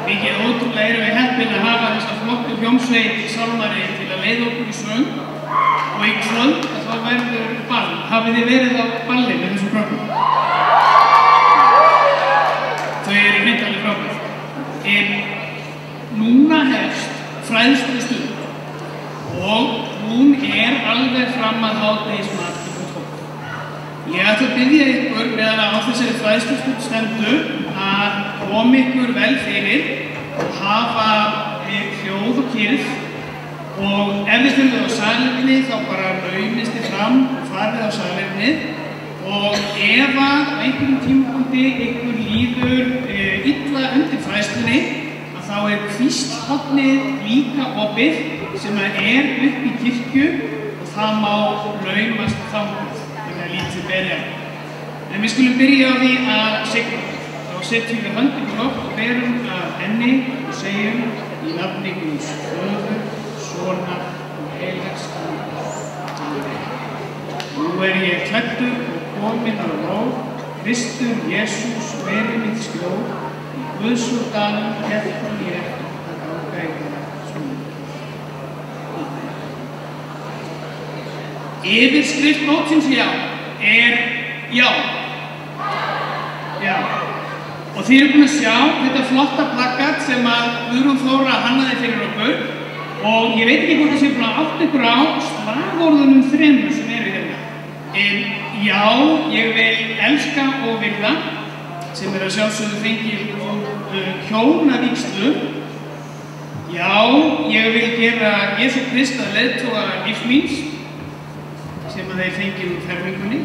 Mikið ótrúlega erum við heppin að hafa þessa flottu hljómsveit Sálmari til að leiða okkur í söng og í kvöld að þá verður ball. Hafið þið verið á balli með þessum krökkum? Þau eru hreinlega frábær. Núna hefst fræðslustund og hún alveg fram að hádegismat klukkan 12. Ég ætla að biðja ykkur meðan á þessari fræðslustund stendur að koma ykkur vel fyrir og hafa hljóð og kyrrð og ef þið þurfið á salerni þá bara laumist þið fram og farið á salernið og ef að á einhverjum tímapunkti ykkur líður illa undir fræðslunni að þá kvíslhornið líka opið sem upp í kirkju og það má laumast þangað þegar lítið berja. En við skulum byrja á því að signa. Þá setjum við höndin í loft og berum að henni og segjum í nafni Guðs Föður, Sonar og Heilags Anda. Nú ég klæddur og kominn á róð, Kristur Jesús veri mitt skjól, í Guðsúrdanum hefðum ég að ganga ykkur svona. Yfirskrift mótsins já já. Já. Og þið eru búin að sjá þetta flotta plakat sem að Guðrún Þóra hannaði fyrir okkur og ég veit ekki hvort það sé búin að átta ykkur á slagorðunum 3 sem eru hérna. Já, ég vil elska og virða sem að sjálfsögðu fengið hjónavígslu. Já, ég vil gera Jesú Krist að leiðtoga lífs míns sem að þeir fengið úr fermingunni.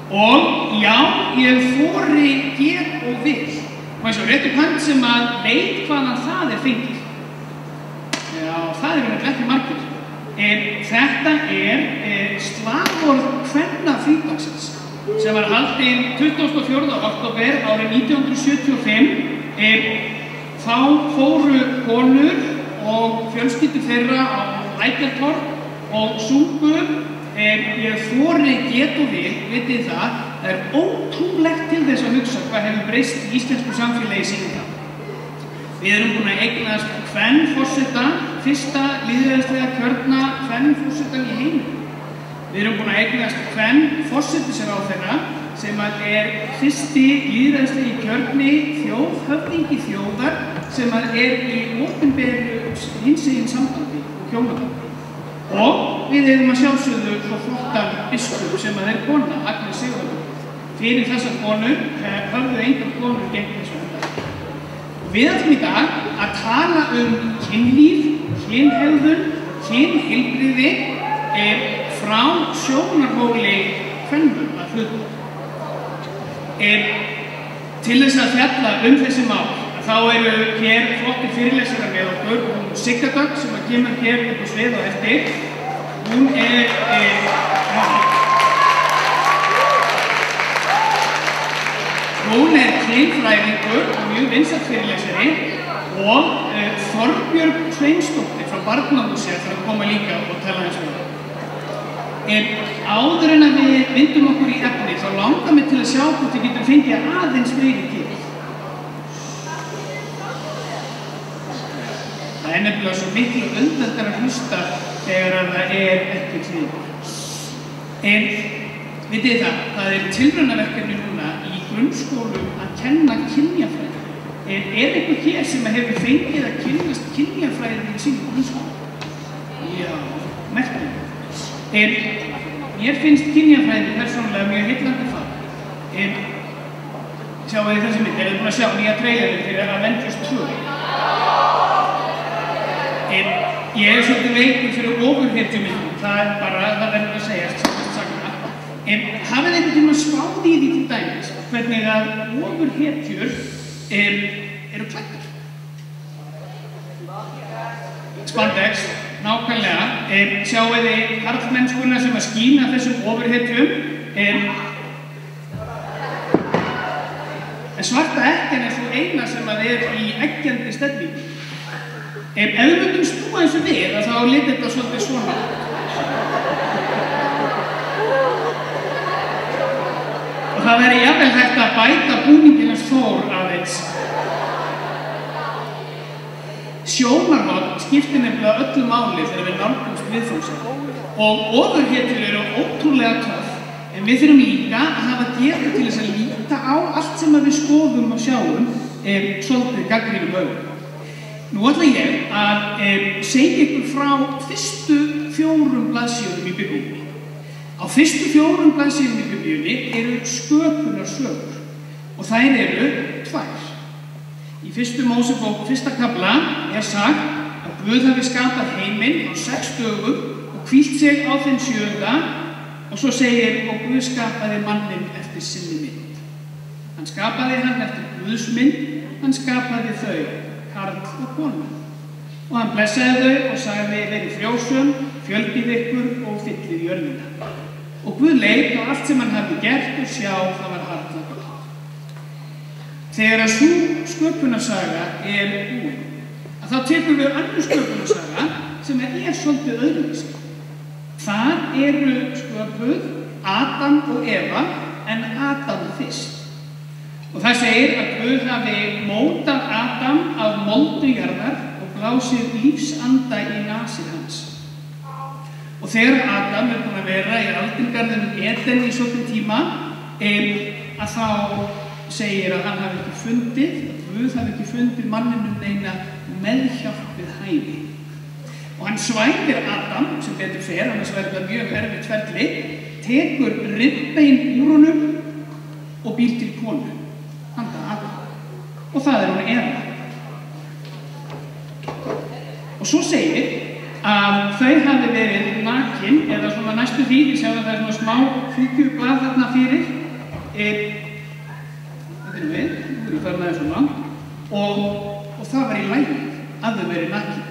Og já, ég þori, get og vil. Og eins og rétt hönd sem að veit hvaðan það fengið. Já, það ekki margir. Þetta slagorð kvennafrídagsins sem var haldinn 24. október árið 1975. Þá fóru konur og fjölskyldur þeirra á Lækjartorg og sungu ég þori, get og vil, vitið það ótrúlegt til þess að hugsa hvað hefur breyst í íslensku samfélagi síðan það. Við erum búin að eignast kvenforseta, fyrsta lýðræðislega kjörna kvenforsetan í heiminum. Við erum búin að eignast kvenforsetisráðherra sem fyrsti lýðræðislegi kjörni þjóðhöfðingi þjóðar sem í opinberu hinsegin sambandi og hjónabandi. Og við hefum að sjálfsögðu svo flottan biskup sem kona, Agnes Sigurðardóttir. Fyrir þessar konur höfðu engar konur gegn þessu enda. Við ætlum í dag að tala kynlíf, kynhegðun, kynheilbrigði frá sjónarhóli kvenna að hluta. Til þess að fjalla þessi mál þá eru hér flottir fyrirlesarar með okkur, hún Sigga Dögg sem kemur hér upp á svið á eftir. Hún kynfræðingur og mjög vinsæll fyrirlesari og Þorbjörg Sveinsdóttir frá Barnahúsi ætlar að koma líka og tala eins við. Áður en að við vindum okkur í efni þá langar mig til að sjá hvort við getum fengið aðeins meiri til. Það nefnilega svo miklu auðveldara að hlusta þegar það ekki hliður. Vitið það tilraunaverkefni núna í grunnskólum að kenna kynjafræði. Einhver hér sem hefur fengið að kynnast kynjafræði í sínum grunnskólum? Já, merkilega. Mér finnst kynjafræði persónulega mjög heillandi fag. Sjáu þið þessi mynd, þið búin að sjá nýja trailerinn fyrir Avengers 2. Ég svolítið veikur fyrir ofurhetjumyndum, það verður að segjast, sagna. Hafið einhvern tímann spáð í því til dæmis hvernig að ofurhetjur eru klæddir? Spandex, nákvæmlega. Sjáu þið karlmennskuna sem að skína þessum ofurhetjum. En svarta ekkjan svo eina sem að í eggjandi stellingu. Ef við myndum snúa eins og við, þá liti þetta svolítið svona. Og það væri jafnvel hægt að bæta búningin hans Þór aðeins. Sjónarhorn skiptir nefnilega öllu máli þegar við nálgumst viðfangsefni. Og ofurhetjur eru ótrúlega töff, en við þurfum líka að hafa getu til þess að líta á allt sem við skoðum og sjáum svolítið gagnrýnum augum. Nú ætla ég að segja ykkur frá fyrstu 4 blaðsíðum í Biblíunni. Á fyrstu 4 blaðsíðum í Biblíunni eru sköpunarsögur og þær eru 2. Í fyrstu Mósebók 1. kafla sagt að Guð hafi skapað heiminn á 6 dögum og hvílt sig á þeim 7. og svo segir og Guð skapaði manninn eftir sinni mynd. Hann skapaði hann eftir Guðs mynd, hann skapaði þau, karl og konu. Og hann blessaði þau og sagði verið frjósöm, fjölgið ykkur og fyllið jörðina. Og Guð leit á allt sem hann hafði gert og sjá það var harla gott. Þegar að sú sköpunarsaga búin, að þá tekur við önnur sköpunarsaga sem svolítið öðruvísi. Þar eru sköpuð Adam og Eva, en Adam fyrst. Og það segir að Guð hafi mótað Adam af moldu jarðar og blásið lífsanda í nasir hans. Og þegar Adam búinn að vera í aldingarðinum Eden í svolítinn tíma, að þá segir að hann hafi ekki fundið, að Guð hafi ekki fundið manninum neina meðhjálp við hæfi. Og hann svæfir Adam, sem betur fer, annars verður það mjög erfitt ferli, tekur ribbein úr honum og býr til konu, handa Adam. Og það hún Eva. Og svo segir að þau hafi verið nakin, eða svona næstu því, ég sjá að það svona smá fylgjublað þarna fyrir, þetta við, nú ég farin aðeins svona, og það var í lagi að þau verið nakin.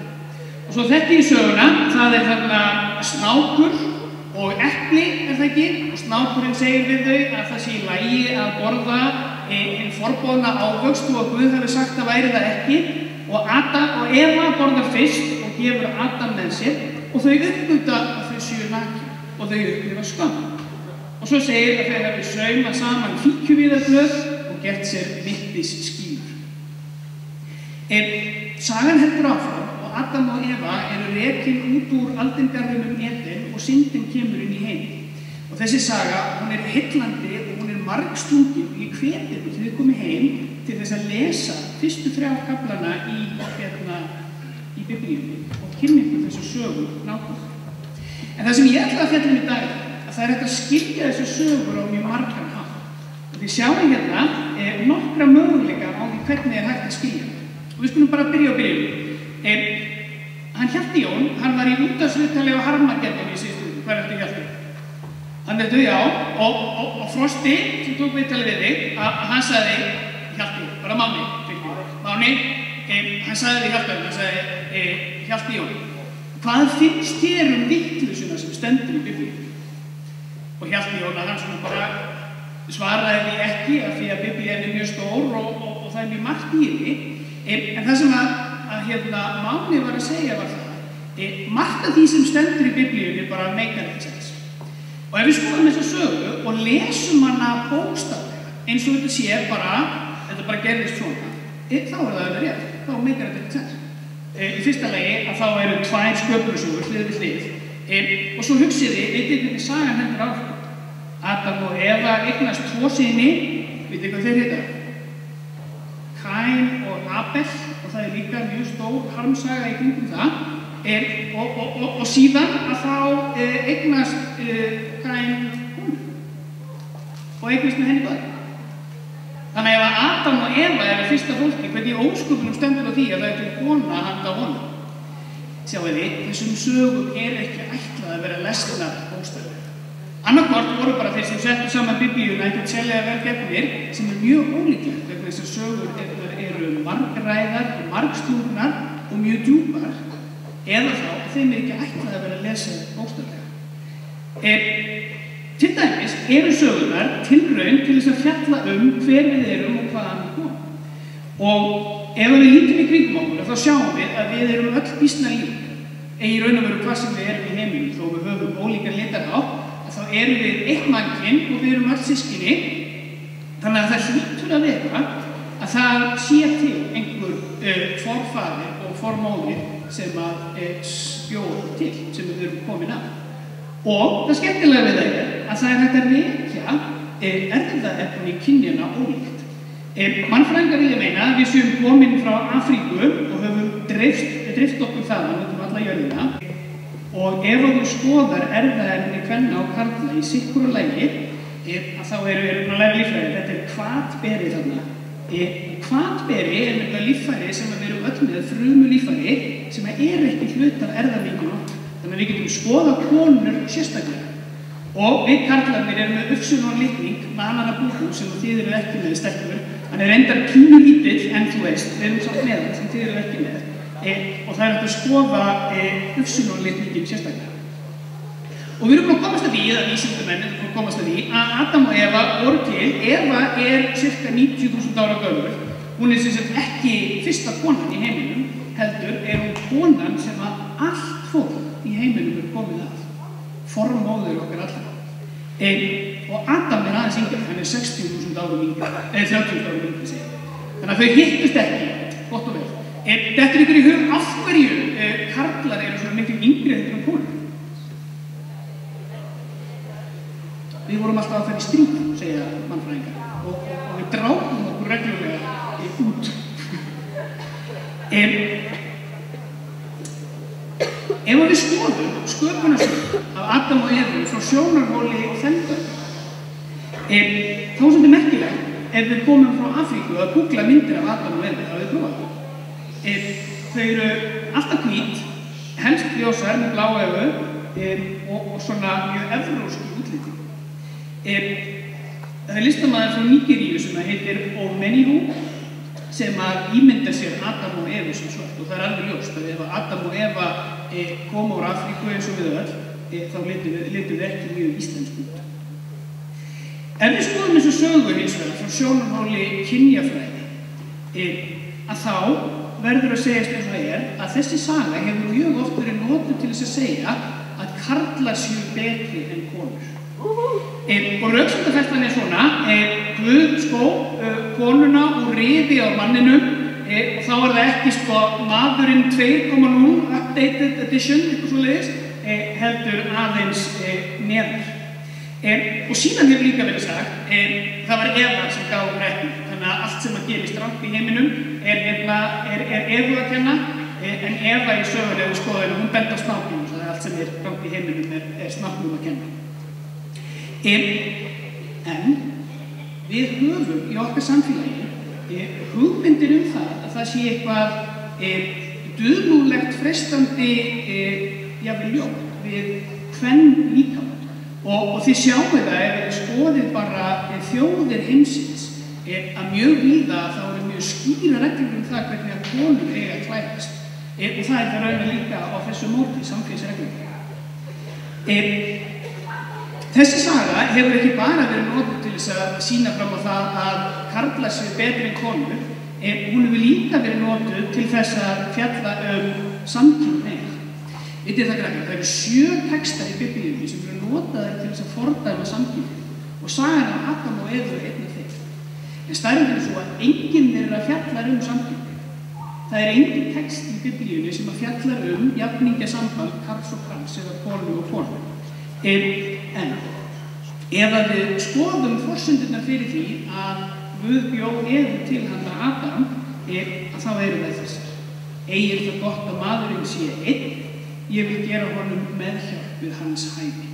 Og svo þetta í söguna, það þarna snákur og epli, það ekki? Og snákurinn segir við þau að það sé í lagi að borða hinn forboðna ávöxt og að Guð hafi sagt að væri það ekki. Og Adam og Eva borðar fyrst og gefur Adam með sér og þau uppgöta að þau séu nakin og þau upplifa skömm. Og svo segir að þau hafi saumað saman fíkjuvíðarblöð og gert sér mittis skýr. Sagan heldur áfram. Adam og Eva eru rekin út úr aldingarðinum Eden og syndin kemur inn í heim. Og þessi saga, hún heillandi og hún margstungin og ég hveti ykkur til þið komið heim til þess að lesa fyrstu 3 kaflana í Biblíunni og kynna ykkur þessu sögur nákvæmlega. En það sem ég ætla að fjalla í dag að það hægt að skilja þessu sögur á mjög margan hátt. Og þið sjáum hérna nokkra möguleika á því hvernig hægt að skilja. Og við skulum bara byrja á byrjunum. Hann Hjalti Jón, hann var í útvarpsviðtali á Harmageddon í síðustu viku. Hvar ertu Hjalti? Hann ertu, já, og Frosti, sem tók viðtali við þig, hann sagði, Hjalti, bara Máni, hann sagði Hjalti Jón, hvað finnst þér vittlausuna sem stendur í Biblíunni? Og Hjalti Jón, hann svona bara svaraði því ekki, af því að Biblían mjög stór og það mjög margt í henni, en það sem að Máni var að segja var það margt af því sem stendur í Biblíunni bara meikar ekki sens. Og ef við skoðum þessa sögu og lesum hana bókstaflega eins og þetta sé bara gerðist svona, þá það alveg rétt, þá meikar þetta ekki sens. Í fyrsta lagi að þá eru 2 sköpunarsögur hlið við hlið og svo hugsiði, vitið hvernig sagan hendur áfram. Adam og Eva eignast 2 syni, vitið hvað þeir heita? Kain og Abel, og það líka mjög stór harmsaga í kringum það, og síðan að þá eignast Kain konu og eignast með henni barn. Þannig að Adam og Eva eru fyrsta fólki, hvernig ósköpunum stendur á því að það til kona handa honum. Sjáu þið, þessum sögum ekki ætlað að vera lesnar bókstaflega. Annarkvort voru bara þeir sem settu saman Biblíuna einhvern sérlega vel gefnir sem mjög ólíklegt vegna þessar sögur eru margræðar og margslungnar og mjög djúpar eða þá að þeim ekki ætlað að vera að lesa bókstaflega. Til dæmis eru sögurnar tilraun til þess að fjalla hver við erum og hvaðan við komum. Og ef við lítum í kringum okkur þá sjáum við að við erum öll býsna lík. Í raun og veru hvað sem við erum í heiminum þó við höfum ólíkar litarhátt þá erum við eitt mannkyn og við erum öll systkini. Þannig að það hlýtur að vera að það sé til einhver forfaðir og formóðir sem bjóð til, sem við erum komin af. Og það skemmtilega við að það hægt að rekja erfðaefni kynjanna ólíkt. Mannfræðingar vilja meina að við séum komin frá Afríku og höfum dreift okkur þaðan út alla jörðina. Og ef þú skoðar erfðaefni kvenna og karla í sikkur lagi, þá erum að læra líffræði. Þetta hvatberi þarna. Hvatberi nefnilega líffæri sem við erum öll með, frumu líffæri, sem ekki hluti af erfðamengjum okkar. Þannig að við getum skoðað konur sérstaklega. Og við karlarnir erum með uppsunnarlitning með annarra búkum sem þið eru ekki með stelpur. Hann reyndar pínu lítill en þú veist, við erum samt með það sem þið eru ekki með. Og það hægt að skoða uppsunnarlitningin sérstaklega. Og við erum búin að komast að því, eða vísindamenn erum búin að komast að því, að Adam og Eva voru til. Eva cirka 90.000 ára gömul. Hún sem sagt ekki fyrsta konan í heiminum, heldur hún konan sem allt fólk í heiminum komið af. Formóðir okkar allra. Og Adam aðeins yngri, hann 60.000 árum yngri, 30.000 árum yngri sig. Þannig að þau hittust ekki, gott og vel. Þetta ykkur í hug af hverju karlar eru svona miklu yngri en konur. Við vorum alltaf að fara í stríð, segja mannfræðingar, og við drápum okkur reglulega út. Ef við skoðum sköpunarsögu af Adam og Evu frá sjónarhóli þennan, þá sem þetta merkilegt ef við komum frá Afríku að googla myndir af Adam og Evu, það við prófað. Þau eru alltaf hvít, helst ljósar með blá augu og svona mjög evrópski útliti. Það listamaður frá Nígeríu sem heitir Omenihu sem ímynda sér Adam og Evu sem svart, og það alveg ljóst að ef Adam og Eva koma úr Afríku eins og við öll, þá litum við ekki mjög íslensk út. Ef við skoðum þessu sögu hins vegar frá sjónarhóli kynjafræði, að þá verður að segjast eins og það að þessi saga hefur mjög oft verið notuð til þess að segja að karlar séu betri en konur. Og röksemdafærslan svona, Guð skóp konuna úr rifi á manninum, og þá það ekki maðurinn 2.0 updated edition, eitthvað svoleiðis, heldur aðeins neðar. Og síðan hefur líka verið sagt, það var Eva sem gaf reglur, þannig að allt sem gerist rangt í heiminum Evu að kenna, en Eva í sögulegu skoðinu, hún bent á snáknum, svo að allt sem rangt í heiminum snáknum að kenna. En við höfum í okkar samfélagi hugmyndir það að það sé eitthvað dulúlegt freistandi jafnvel ljótt við hvern líkamann. Og þið sjáu það ef þið skoðið bara þjóðir heimsins að mjög víða þá eru mjög skýra reglur það hvernig að konur eiga að klæðast. Og það það raunar líka á þessu móti samfélagsreglum. Þessi saga hefur ekki bara verið notuð til þess að sýna fram á það að karlar séu betri en konur, hún hefur líka verið notuð til þess að fjalla samkynhneigð. Vitið það krakkar, það eru 7 textar í Biblíunni sem eru notaðir til þess að fordæma samkynhneigð og sagan af Adam og Evu einn af þeim. En staðreyndin svo að enginn þeirra fjallar samkynhneigð. Það enginn text í Biblíunni sem að fjallar jafningjasamband karls og karls eða konu og konu. En ef við skoðum forsendurnar fyrir því að Guð bjó Evu til handa Adam, að þá eru það þessar. Eigir það gott að maðurinn sé einn, ég vil gera honum meðhjálp við hans hæfi.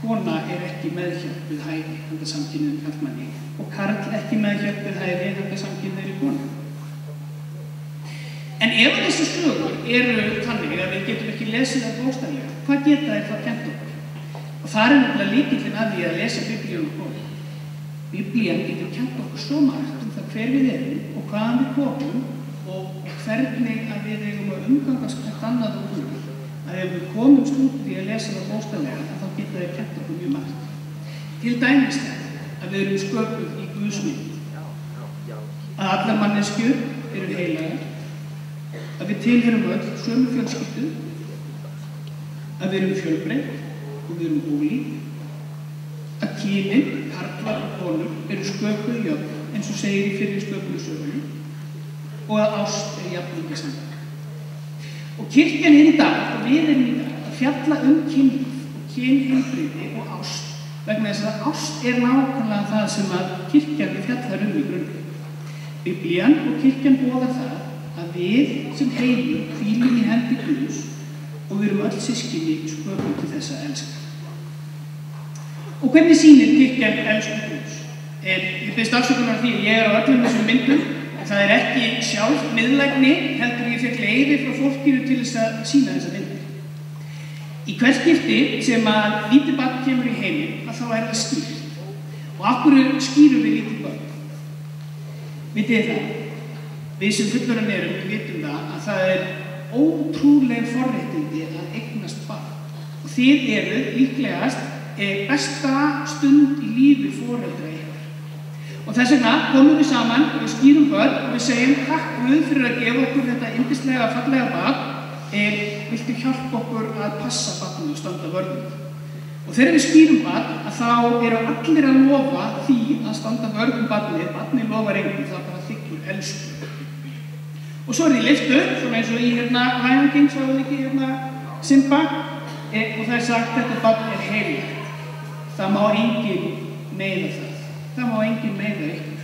Kona ekki meðhjálp við hæfi handa samkynhneigðum karlmanni og karl ekki meðhjálp við hæfi handa samkynhneigðri konu. En ef þessi sögur eru þannig að við getum ekki lesið það bókstaflega, hvað geta þeir það kennt okkur? Og það nefnilega lykillinn að því að lesa Biblíuna og konu. Biblían getur kennt okkur svo margt það hver við erum og hvaðan við komum og hvernig að við eigum að umgangast hvert annað og Guð. Að ef við komumst út því að lesa það bókstaflega, þá geta þeir kennt okkur mjög margt. Til dæmis að við erum sköpuð í Guðs mynd. Að allar manneskjur eru heilagar. Að við tilheyrum öll sömu fjölskyldu, að við erum fjölbreytt og við erum ólík, að kynin, karlar og konur, eru sköpuð jöfn, eins og segir í fyrri sköpunarsögunum, og að ást jafningja samband. Og kirkjan í dag, og við erum í dag, að fjalla kynlíf og kynheilbrigði og ást, vegna þess að ást nákvæmlega það sem að kirkjan fjallar í grunninn. Biblían og kirkjan boðar það að við sem heimur hvílum í hendi Guðs og við erum öll systkini sköpuð til þess að elska. Og hvernig sýnir kirkjan elsku Guðs? Ég biðst afsökunar því að ég á öllum þessum myndum, en það ekki sjálf miðlægni, heldur ég fékk leyfi frá fólkinu til þess að sýna þessa myndir. Í hvert skipti sem að lítið barn kemur í heiminn, að þá það skýrt. Og af hverju skýrum við lítið barn? Vitið það? Við sem fullorðin erum, við vitum það að ótrúleg forréttindi að eignast barn. Og þið eruð líklegast besta stund í lífi foreldra ykkar. Og þess vegna komum við saman, við skýrum börn og við segjum takk Guð fyrir að gefa okkur þetta yndislega fallega barn. Viltu hjálpa okkur að passa barnið og standa vörðum? Og þegar við skýrum barn, að þá eru allir að lofa því að standa vörðum barnið lofar engum, það bara þykkur elsku. Og svo því leyft upp, svona eins og í Lion King, sagði ekki Simba, og það sagt þetta barn heilagt. Það má enginn meiða það. Það má enginn meiða ykkur.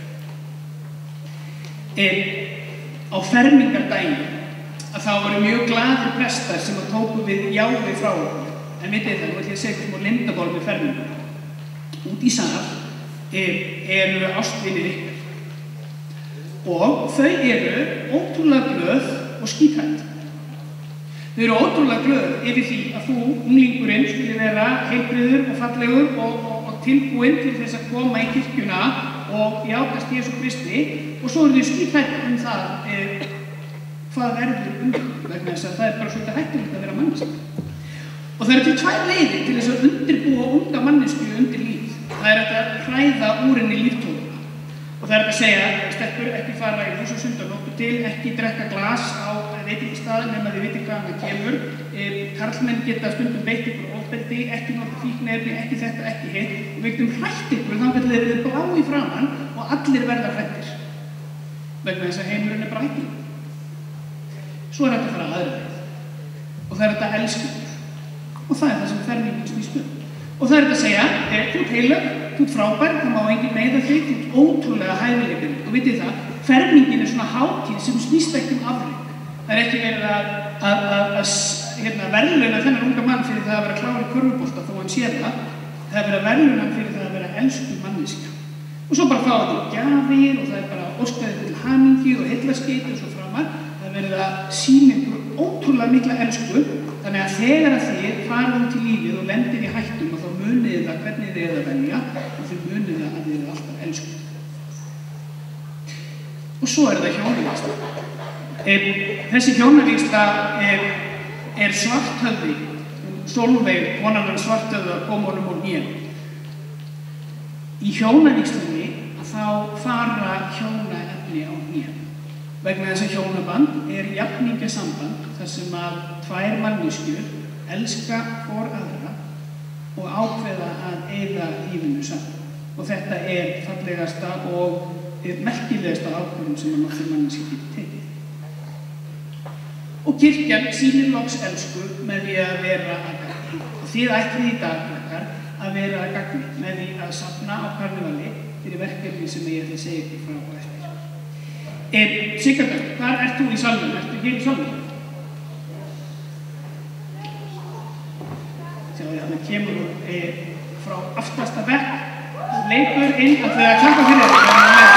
Á fermingardaginn, að þá voru mjög glaðir prestar sem að tóku við jáfi frá okkur. En vitið það, nú ætlum ég að segja eitthvað lindaból með fermingu. Út í sal eru ástvinir ykkar. Og þau eru ótrúlega glöð og skíthætt. Þau eru ótrúlega glöð yfir því að þú, unglingurinn, skuli vera heilbrigður og fallegur og tilbúinn til þess að koma í kirkjuna og játast Jesú Kristi, og svo eru þau skíthætt það hvað verður vegna þess að það bara svolítið hættulegt að vera manneska. Og það eru til tvær leiðir til þess að undirbúa unga mannesku undir líf. Það hægt að hræða úr henni líftóluna. Og það hægt að segja, stelpur, ekki fara í hús og sundarnóttu til, ekki drekka glas á veitingastað nema þið vitið hvaðan það kemur. Karlmenn geta stundum beitt ykkur ofbeldi, ekki nota fíkniefni, ekki þetta, ekki hitt. Og við getum hrætt ykkur, þá getur þið verið blá í framan og allir verða hrættir. Vegna þess að heimurinn bara hættur. Svo hægt að fara aðra leið. Og það hægt að elska ykkur. Og það það sem fermingin snýst Og það að segja, þú heilög, þú frábær, það má enginn meiða þig, þú ótrúlega hæfileikari. Og vitið það, fermingin svona hátíð sem snýst ekki afrek. Það ekki verið að verðlauna þennan unga mann fyrir það að vera klár í körfubolta þó hann sér það. Það verið að verðlauna hann fyrir það að vera elsku manneskja. Og svo bara fáið þú gjafir og það bara óskaðið til hamingju og heillaskeiti og svo framar. Það verið að sýna ykkur ótrúlega mikla elsku. Þannig að þegar að þið farið út í lífið og lendir í hættum og þá munið það hvernig þið að velja og þið munið það að þið eru alltaf elsku. Og svo það hjónavígsla. Þessi hjónavígsla Svarthöfði, Sólveig, konan hans Svarthöfða, kom honum úr hnén. Í hjónavígslunni að þá fara hjónaefni á hnén. Vegna þess að hjónaband jafningjasamband þar sem að tvær manneskjur elska hvor aðra og ákveða að eyða lífinu saman. Og þetta fallegasta og merkilegasta ákvörðun sem að nokkur manneskja getur tekið. Og kirkjan sýnir loks elsku með því að vera að gagni. Og þið ætlið í dag að vera að gagni með því að safna á karnevali fyrir verkefni sem ég ætla að segja ykkur frá og eftir. Sigurður, hvar ert þú í salnum? Ertu hér í salnum? Sjáðu, þannig kemur frá aftasta bekk, leikur inn, ætlaði að klappa fyrir þetta.